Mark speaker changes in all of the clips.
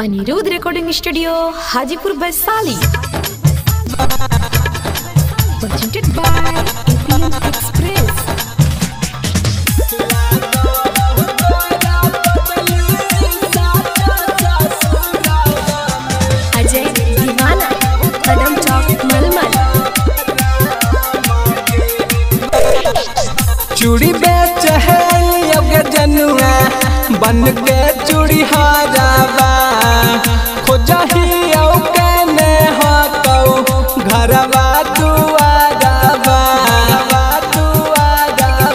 Speaker 1: Anirudh recording studio Hajipur Vaishali. Presented by APM Express। Ajay Deewana Kadam चौक मलमल।
Speaker 2: चूड़ी बेच है जनुआ बन के चूड़ी हाराबा खोजही ने घरवा दुआराबा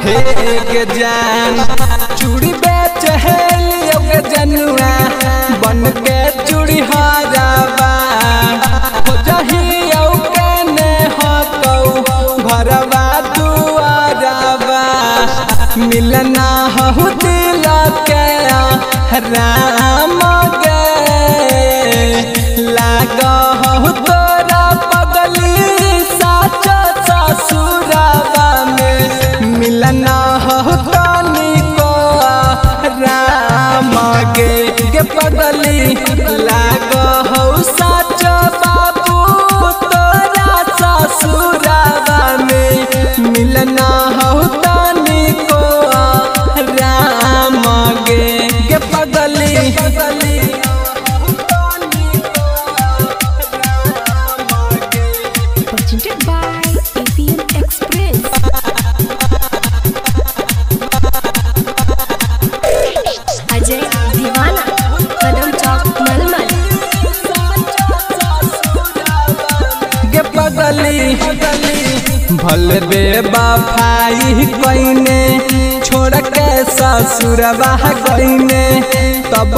Speaker 2: हे जान चूड़ी बेच है जनुआ बन के चूड़ी हाराबा खोजही ने घरवा दुआराबा मिलना हो दिल के राम गे लाग हो तोरा पगली साच ससुरवा में मिलना हो तनिको राम गे पगली लाग हो साच बाबू तोरा ससुरवा में मिलना हो तनिको राम गे पगली
Speaker 1: Presented by APM Express। Ajay Deewana Kadam चौक मलमल।
Speaker 2: गे पगली भल बेवफाई कइने छोड़ के ससुरवा गइने तब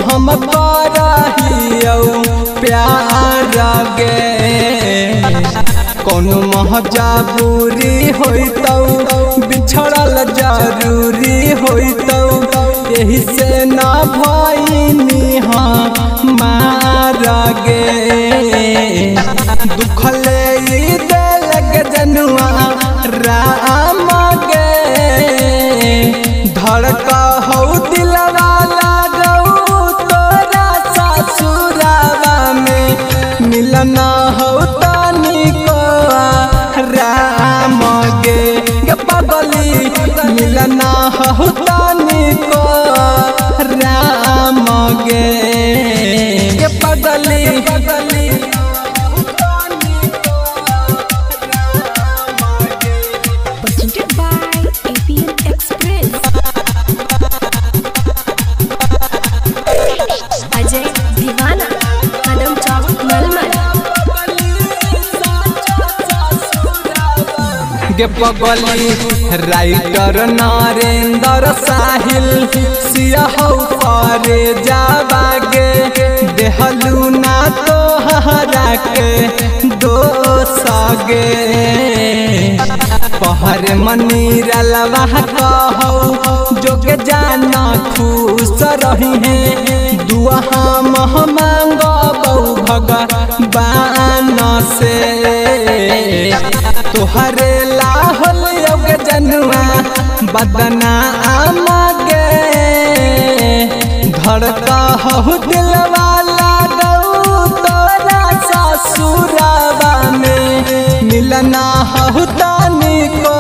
Speaker 2: हम करहियौ प्यार गे कोनो महजबूरी होइतौ बिछड़ल जरूरी होइतौ यही से ना भइनी मार गे दुख ले जनुआ राम गे धड़का हो दिलवा लागौ तोरा ससुरवा में मिलना हो तनिको राम गे पगली मिलना हो तनिको राम गे पगली
Speaker 1: Presented by APM Express। Ajay Deewana Kadam चौक मलमल।
Speaker 2: गे पगली राइटर नरेंद्र साहिल सिया हो पारे जावा गे देहलू ना तो हरा के दोस गे पहर मनी रलवा कहो जो के जाना खुश रही है दुआ हम मांगो भगवान से तोहरे लाहौल जनुआ बदना आम गे धड़का हो दिलवा लागौ तोरा ससुरवा में मिलना हो तनिको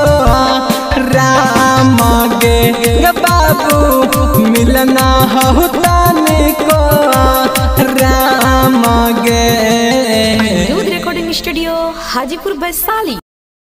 Speaker 2: राम गे बाबू मिलना हो तनिको राम गे।
Speaker 1: Anirudh recording studio Hajipur Vaishali.